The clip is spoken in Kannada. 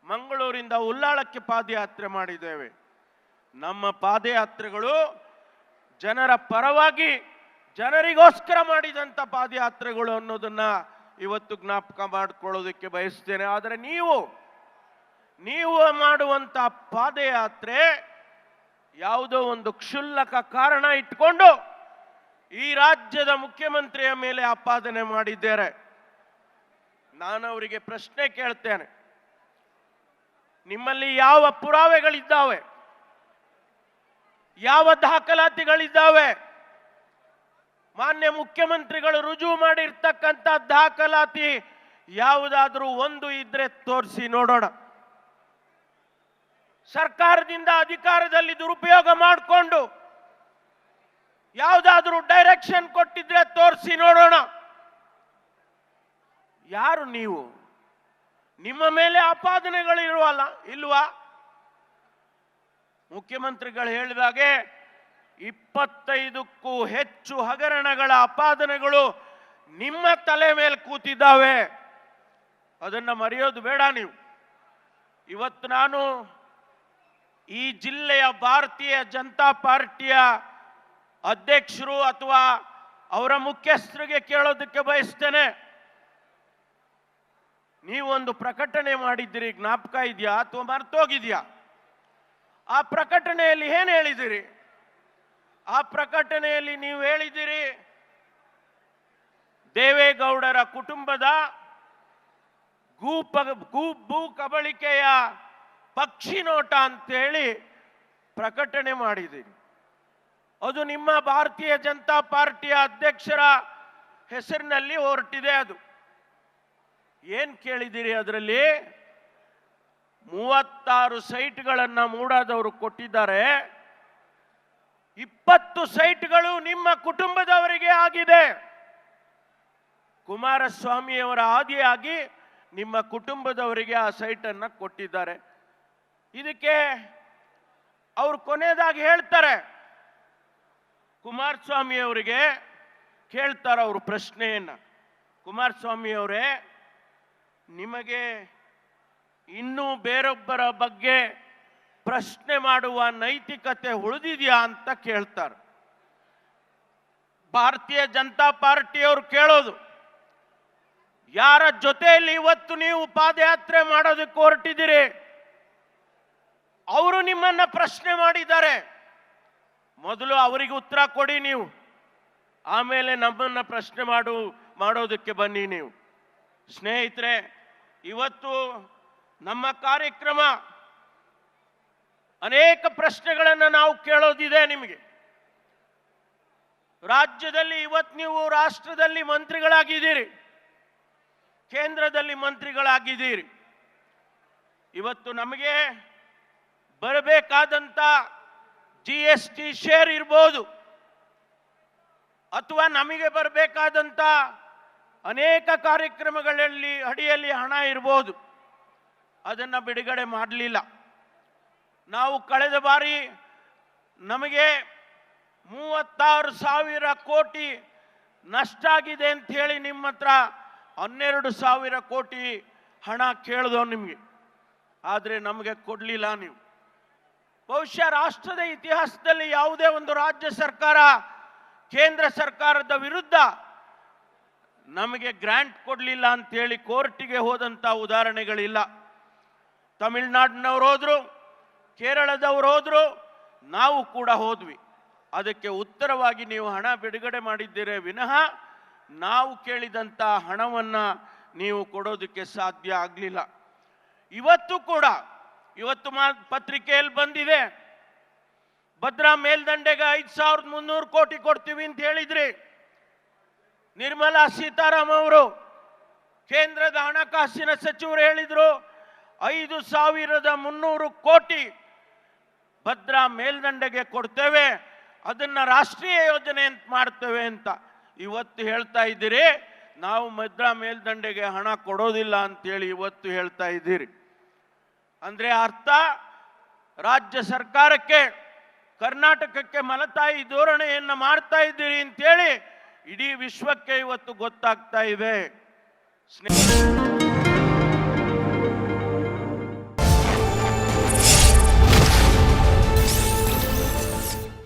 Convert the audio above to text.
ಮಂಗಳೂರಿಂದ ಉಲ್ಲಾಳಕ್ಕೆ ಪಾದಯಾತ್ರೆ ಮಾಡಿದ್ದೇವೆ. ನಮ್ಮ ಪಾದಯಾತ್ರೆಗಳು ಜನರ ಪರವಾಗಿ ಜನರಿಗೋಸ್ಕರ ಮಾಡಿದಂಥ ಪಾದಯಾತ್ರೆಗಳು ಅನ್ನೋದನ್ನ ಇವತ್ತು ಜ್ಞಾಪಕ ಮಾಡಿಕೊಳ್ಳೋದಕ್ಕೆ ಬಯಸ್ತೇನೆ. ಆದರೆ ನೀವು ಮಾಡುವಂಥ ಪಾದಯಾತ್ರೆ ಯಾವುದೋ ಒಂದು ಕ್ಷುಲ್ಲಕ ಕಾರಣ ಇಟ್ಕೊಂಡು ಈ ರಾಜ್ಯದ ಮುಖ್ಯಮಂತ್ರಿಯ ಮೇಲೆ ಆಪಾದನೆ ಮಾಡಿದ್ದಾರೆ. ನಾನು ಅವರಿಗೆ ಪ್ರಶ್ನೆ ಕೇಳ್ತೇನೆ, ನಿಮ್ಮಲ್ಲಿ ಯಾವ ಪುರಾವೆಗಳಿದ್ದಾವೆ? ಯಾವ ದಾಖಲಾತಿಗಳಿದ್ದಾವೆ? ಮಾನ್ಯ ಮುಖ್ಯಮಂತ್ರಿಗಳು ರುಜುವು ಮಾಡಿರ್ತಕ್ಕಂಥ ದಾಖಲಾತಿ ಯಾವುದಾದ್ರೂ ಒಂದು ಇದ್ರೆ ತೋರಿಸಿ ನೋಡೋಣ. ಸರ್ಕಾರದಿಂದ ಅಧಿಕಾರದಲ್ಲಿ ದುರುಪಯೋಗ ಮಾಡಿಕೊಂಡು ಯಾವುದಾದ್ರೂ ಡೈರೆಕ್ಷನ್ ಕೊಟ್ಟಿದ್ರೆ ತೋರಿಸಿ ನೋಡೋಣ. ಯಾರು ನೀವು? ನಿಮ್ಮ ಮೇಲೆ ಆಪಾದನೆಗಳು ಇಲ್ವಾ? ಮುಖ್ಯಮಂತ್ರಿಗಳು ಹೇಳಿದಾಗೆ 25ಕ್ಕೂ ಹೆಚ್ಚು ಹಗರಣಗಳ ಆಪಾದನೆಗಳು ನಿಮ್ಮ ತಲೆ ಮೇಲೆ ಕೂತಿದ್ದಾವೆ. ಅದನ್ನ ಮರೆಯೋದು ಬೇಡ ನೀವು. ಇವತ್ತು ನಾನು ಈ ಜಿಲ್ಲೆಯ ಭಾರತೀಯ ಜನತಾ ಪಾರ್ಟಿಯ ಅಧ್ಯಕ್ಷರು ಅಥವಾ ಅವರ ಮುಖ್ಯಸ್ಥರಿಗೆ ಕೇಳೋದಕ್ಕೆ ಬಯಸ್ತೇನೆ. ನೀವೊಂದು ಪ್ರಕಟಣೆ ಮಾಡಿದ್ದೀರಿ, ಜ್ಞಾಪಕ ಇದೆಯಾ ಅಥವಾ ಮರ್ತೋಗಿದೆಯಾ? ಆ ಪ್ರಕಟಣೆಯಲ್ಲಿ ಏನು ಹೇಳಿದಿರಿ? ಆ ಪ್ರಕಟಣೆಯಲ್ಲಿ ನೀವು ಹೇಳಿದಿರಿ, ದೇವೇಗೌಡರ ಕುಟುಂಬದ ಭೂ ಕಬಳಿಕೆಯ ಪಕ್ಷಿ ನೋಟ ಅಂತೇಳಿ ಪ್ರಕಟಣೆ ಮಾಡಿದಿರಿ. ಅದು ನಿಮ್ಮ ಭಾರತೀಯ ಜನತಾ ಪಾರ್ಟಿಯ ಅಧ್ಯಕ್ಷರ ಹೆಸರಿನಲ್ಲಿ ಹೊರಟಿದೆ. ಅದು ಏನ್ ಕೇಳಿದಿರಿ? ಅದರಲ್ಲಿ 36 ಸೈಟ್ಗಳನ್ನ ಮೂಡಾದವರು ಕೊಟ್ಟಿದ್ದಾರೆ. 20 ಸೈಟ್ಗಳು ನಿಮ್ಮ ಕುಟುಂಬದವರಿಗೆ ಆಗಿದೆ. ಕುಮಾರಸ್ವಾಮಿಯವರ ಆದಿಯಾಗಿ ನಿಮ್ಮ ಕುಟುಂಬದವರಿಗೆ ಆ ಸೈಟ್ ಅನ್ನ ಕೊಟ್ಟಿದ್ದಾರೆ. ಇದಕ್ಕೆ ಅವರು ಕೊನೆಯದಾಗಿ ಹೇಳ್ತಾರೆ, ಕುಮಾರಸ್ವಾಮಿ ಅವರಿಗೆ ಕೇಳ್ತಾರೆ ಅವರು ಪ್ರಶ್ನೆಯನ್ನ, ಕುಮಾರಸ್ವಾಮಿ ಅವರೇ, ನಿಮಗೆ ಇನ್ನೂ ಬೇರೊಬ್ಬರ ಬಗ್ಗೆ ಪ್ರಶ್ನೆ ಮಾಡುವ ನೈತಿಕತೆ ಉಳಿದಿದೆಯಾ ಅಂತ ಕೇಳ್ತಾರೆ. ಭಾರತೀಯ ಜನತಾ ಪಾರ್ಟಿಯವರು ಕೇಳೋದು, ಯಾರ ಜೊತೆಯಲ್ಲಿ ಇವತ್ತು ನೀವು ಪಾದಯಾತ್ರೆ ಮಾಡೋದಕ್ಕೆ ಹೊರಟಿದ್ದೀರಿ ಅವರು ನಿಮ್ಮನ್ನ ಪ್ರಶ್ನೆ ಮಾಡಿದ್ದಾರೆ. ಮೊದಲು ಅವರಿಗೆ ಉತ್ತರ ಕೊಡಿ ನೀವು, ಆಮೇಲೆ ನಮ್ಮನ್ನ ಪ್ರಶ್ನೆ ಮಾಡೋದಕ್ಕೆ ಬನ್ನಿ ನೀವು. ಸ್ನೇಹಿತರೆ, ಇವತ್ತು ನಮ್ಮ ಕಾರ್ಯಕ್ರಮ ಅನೇಕ ಪ್ರಶ್ನೆಗಳನ್ನು ನಾವು ಕೇಳೋದಿದೆ ನಿಮಗೆ. ರಾಜ್ಯದಲ್ಲಿ ಇವತ್ತು ನೀವು ರಾಷ್ಟ್ರದಲ್ಲಿ ಮಂತ್ರಿಗಳಾಗಿದ್ದೀರಿ, ಕೇಂದ್ರದಲ್ಲಿ ಮಂತ್ರಿಗಳಾಗಿದ್ದೀರಿ. ಇವತ್ತು ನಮಗೆ ಬರಬೇಕಾದಂತ GST ಶೇರ್ ಇರ್ಬೋದು, ಅಥವಾ ನಮಗೆ ಬರಬೇಕಾದಂತ ಅನೇಕ ಕಾರ್ಯಕ್ರಮಗಳಲ್ಲಿ ಅಡಿಯಲ್ಲಿ ಹಣ ಇರ್ಬೋದು, ಅದನ್ನು ಬಿಡುಗಡೆ ಮಾಡಲಿಲ್ಲ. ನಾವು ಕಳೆದ ಬಾರಿ ನಮಗೆ 36,000 ಕೋಟಿ ನಷ್ಟ ಆಗಿದೆ ಅಂತ ಹೇಳಿ ನಿಮ್ಮ ಹತ್ರ 12,000 ಕೋಟಿ ಹಣ ಕೇಳಿದೋ ನಿಮಗೆ, ಆದರೆ ನಮಗೆ ಕೊಡಲಿಲ್ಲ ನೀವು. ಬಹುಶಃ ರಾಷ್ಟ್ರದ ಇತಿಹಾಸದಲ್ಲಿ ಯಾವುದೇ ಒಂದು ರಾಜ್ಯ ಸರ್ಕಾರ ಕೇಂದ್ರ ಸರ್ಕಾರದ ವಿರುದ್ಧ ನಮಗೆ ಗ್ರಾಂಟ್ ಕೊಡಲಿಲ್ಲ ಅಂತೇಳಿ ಕೋರ್ಟಿಗೆ ಹೋದಂಥ ಉದಾಹರಣೆಗಳಿಲ್ಲ. ತಮಿಳುನಾಡಿನವರು ಹೋದ್ರು, ಕೇರಳದವರು ಹೋದ್ರು, ನಾವು ಕೂಡ ಹೋದ್ವಿ. ಅದಕ್ಕೆ ಉತ್ತರವಾಗಿ ನೀವು ಹಣ ಬಿಡುಗಡೆ ಮಾಡಿದ್ದೀರೇ ವಿನಃ ನಾವು ಕೇಳಿದಂಥ ಹಣವನ್ನು ನೀವು ಕೊಡೋದಕ್ಕೆ ಸಾಧ್ಯ ಆಗಲಿಲ್ಲ. ಇವತ್ತು ಕೂಡ ಪತ್ರಿಕೆಯಲ್ಲಿ ಬಂದಿದೆ, ಭದ್ರಾ ಮೇಲ್ದಂಡೆಗೆ 5,300 ಕೋಟಿ ಕೊಡ್ತೀವಿ ಅಂತ ಹೇಳಿದ್ರಿ. ನಿರ್ಮಲಾ ಸೀತಾರಾಮನ್ ಅವರು, ಕೇಂದ್ರದ ಹಣಕಾಸಿನ ಸಚಿವರು ಹೇಳಿದ್ರು 5,300 ಕೋಟಿ ಭದ್ರಾ ಮೇಲ್ದಂಡೆಗೆ ಕೊಡ್ತೇವೆ, ಅದನ್ನ ರಾಷ್ಟ್ರೀಯ ಯೋಜನೆ ಅಂತ ಮಾಡ್ತೇವೆ ಅಂತ. ಇವತ್ತು ಹೇಳ್ತಾ ಇದ್ದೀರಿ ನಾವು ಭದ್ರಾ ಮೇಲ್ದಂಡೆಗೆ ಹಣ ಕೊಡೋದಿಲ್ಲ ಅಂತೇಳಿ ಇವತ್ತು ಹೇಳ್ತಾ ಇದ್ದೀರಿ. ಅಂದ್ರೆ ಅರ್ಥ, ರಾಜ್ಯ ಸರ್ಕಾರಕ್ಕೆ, ಕರ್ನಾಟಕಕ್ಕೆ ಮಲತಾಯಿ ಧೋರಣೆಯನ್ನ ಮಾಡ್ತಾ ಇದ್ದೀರಿ ಅಂತೇಳಿ ಇಡೀ ವಿಶ್ವಕ್ಕೆ ಇವತ್ತು ಗೊತ್ತಾಗ್ತಾ ಇದೆ.